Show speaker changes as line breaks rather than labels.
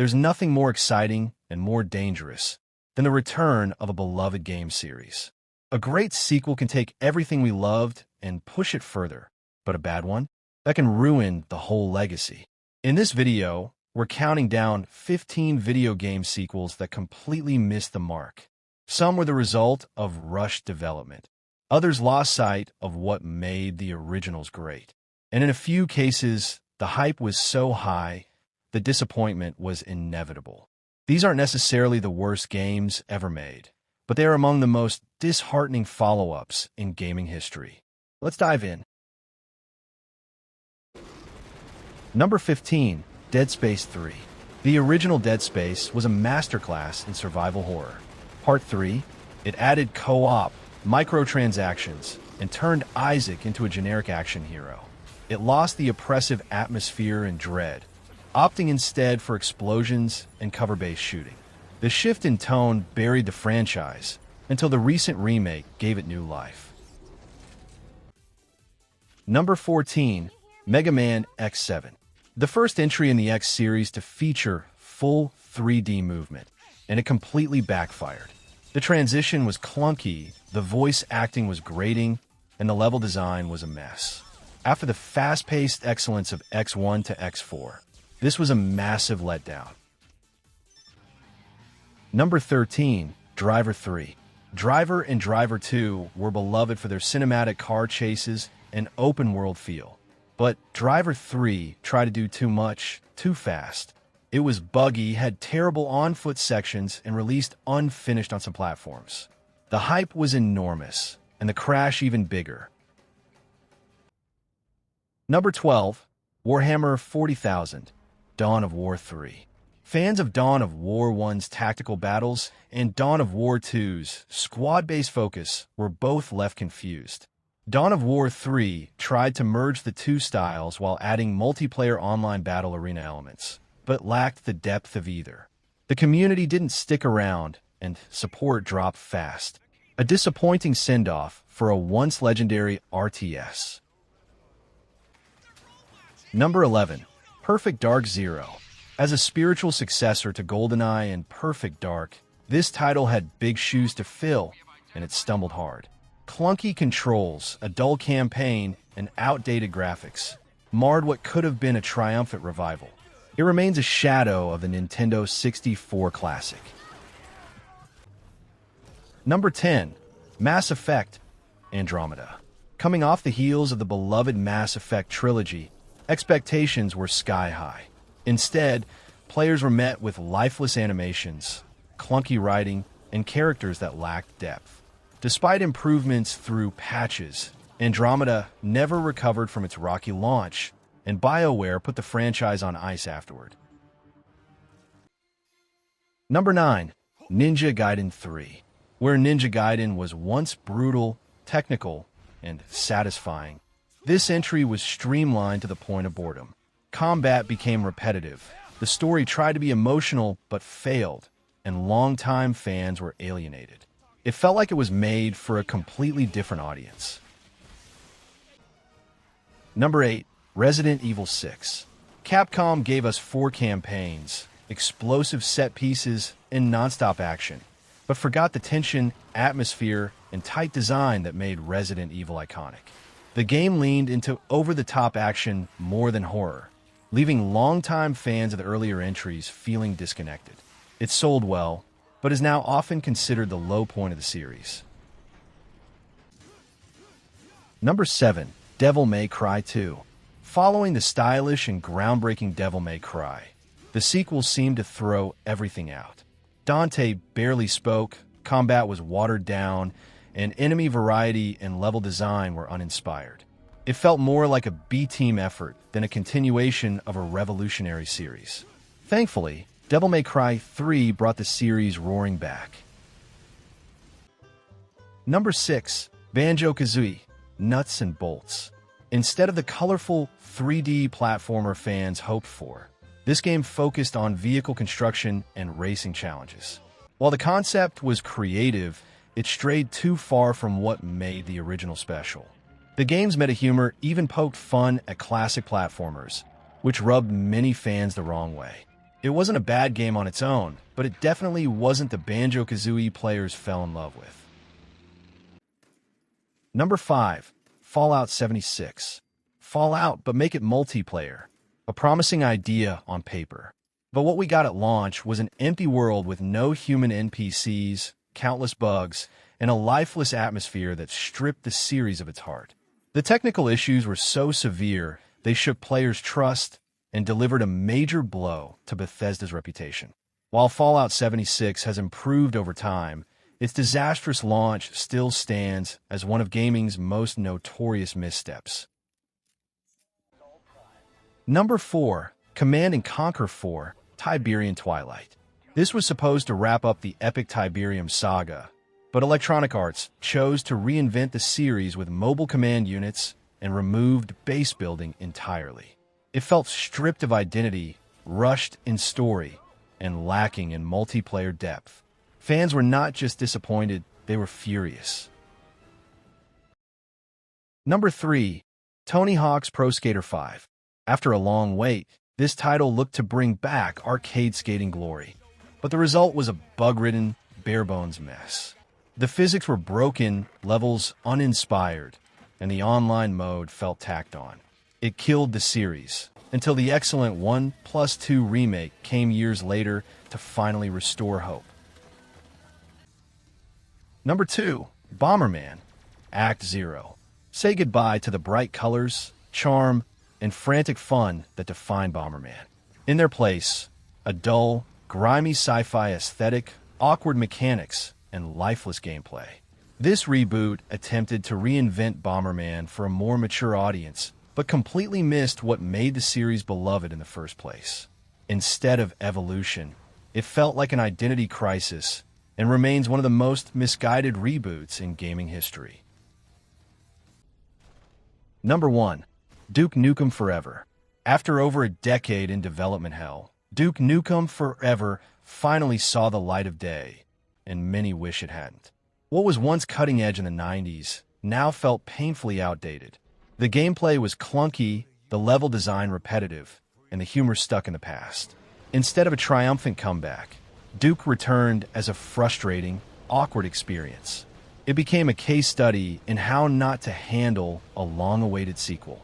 There's nothing more exciting and more dangerous than the return of a beloved game series. A great sequel can take everything we loved and push it further, but a bad one? That can ruin the whole legacy. In this video, we're counting down 15 video game sequels that completely missed the mark. Some were the result of rushed development. Others lost sight of what made the originals great. And in a few cases, the hype was so high, the disappointment was inevitable. These aren't necessarily the worst games ever made, but they are among the most disheartening follow-ups in gaming history. Let's dive in. Number 15, Dead Space 3. The original Dead Space was a masterclass in survival horror. Part 3, it added co-op, microtransactions, and turned Isaac into a generic action hero. It lost the oppressive atmosphere and dread, opting instead for explosions and cover-based shooting. The shift in tone buried the franchise until the recent remake gave it new life. Number 14, Mega Man X7. The first entry in the X series to feature full 3D movement, and it completely backfired. The transition was clunky, the voice acting was grating, and the level design was a mess. After the fast-paced excellence of X1 to X4, this was a massive letdown. Number 13, Driver 3. Driver and Driver 2 were beloved for their cinematic car chases and open-world feel. But Driver 3 tried to do too much, too fast. It was buggy, had terrible on-foot sections, and released unfinished on some platforms. The hype was enormous, and the crash even bigger. Number 12, Warhammer 40,000, Dawn of War 3. Fans of Dawn of War 1's tactical battles and Dawn of War 2's squad-based focus were both left confused. Dawn of War 3 tried to merge the two styles while adding multiplayer online battle arena elements, but lacked the depth of either. The community didn't stick around, and support dropped fast. A disappointing send-off for a once legendary RTS. Number 11, Perfect Dark Zero. As a spiritual successor to GoldenEye and Perfect Dark, this title had big shoes to fill, and it stumbled hard. Clunky controls, a dull campaign, and outdated graphics marred what could have been a triumphant revival. It remains a shadow of the Nintendo 64 classic. Number 10, Mass Effect Andromeda. Coming off the heels of the beloved Mass Effect trilogy, expectations were sky-high. Instead, players were met with lifeless animations, clunky writing, and characters that lacked depth. Despite improvements through patches, Andromeda never recovered from its rocky launch, and BioWare put the franchise on ice afterward. Number 9, Ninja Gaiden 3. Where Ninja Gaiden was once brutal, technical, and satisfying, this entry was streamlined to the point of boredom. Combat became repetitive, the story tried to be emotional but failed, and longtime fans were alienated. It felt like it was made for a completely different audience. Number 8, Resident Evil 6. Capcom gave us 4 campaigns, explosive set pieces, and nonstop action, but forgot the tension, atmosphere, and tight design that made Resident Evil iconic. The game leaned into over-the-top action more than horror, leaving longtime fans of the earlier entries feeling disconnected. It sold well, but is now often considered the low point of the series. Number 7, Devil May Cry 2. Following the stylish and groundbreaking Devil May Cry, the sequel seemed to throw everything out. Dante barely spoke, combat was watered down, and enemy variety and level design were uninspired. It felt more like a B-team effort than a continuation of a revolutionary series. Thankfully, Devil May Cry 3 brought the series roaring back. Number 6, Banjo-Kazooie, Nuts and Bolts. Instead of the colorful 3D platformer fans hoped for, this game focused on vehicle construction and racing challenges. While the concept was creative, it strayed too far from what made the original special. The game's meta-humor even poked fun at classic platformers, which rubbed many fans the wrong way. It wasn't a bad game on its own, but it definitely wasn't the Banjo-Kazooie players fell in love with. Number 5. Fallout 76. Fallout, but make it multiplayer. A promising idea on paper. But what we got at launch was an empty world with no human NPCs, countless bugs, and a lifeless atmosphere that stripped the series of its heart. The technical issues were so severe, they shook players' trust and delivered a major blow to Bethesda's reputation. While Fallout 76 has improved over time, its disastrous launch still stands as one of gaming's most notorious missteps. Number 4. Command & Conquer 4, Tiberian Twilight. This was supposed to wrap up the epic Tiberium saga, but Electronic Arts chose to reinvent the series with mobile command units and removed base building entirely. It felt stripped of identity, rushed in story, and lacking in multiplayer depth. Fans were not just disappointed, they were furious. Number 3. Tony Hawk's Pro Skater 5. After a long wait, this title looked to bring back arcade skating glory. But the result was a bug-ridden, bare-bones mess. The physics were broken, levels uninspired, and the online mode felt tacked on. It killed the series, until the excellent 1+2 remake came years later to finally restore hope. Number 2. Bomberman, Act 0. Say goodbye to the bright colors, charm, and frantic fun that defined Bomberman. In their place, a dull, grimy sci-fi aesthetic, awkward mechanics, and lifeless gameplay. This reboot attempted to reinvent Bomberman for a more mature audience, but completely missed what made the series beloved in the first place. Instead of evolution, it felt like an identity crisis and remains one of the most misguided reboots in gaming history. Number 1. Duke Nukem Forever. After over a decade in development hell, Duke Nukem Forever finally saw the light of day, and many wish it hadn't. What was once cutting edge in the 90s now felt painfully outdated. The gameplay was clunky, the level design repetitive, and the humor stuck in the past. Instead of a triumphant comeback, Duke returned as a frustrating, awkward experience. It became a case study in how not to handle a long-awaited sequel.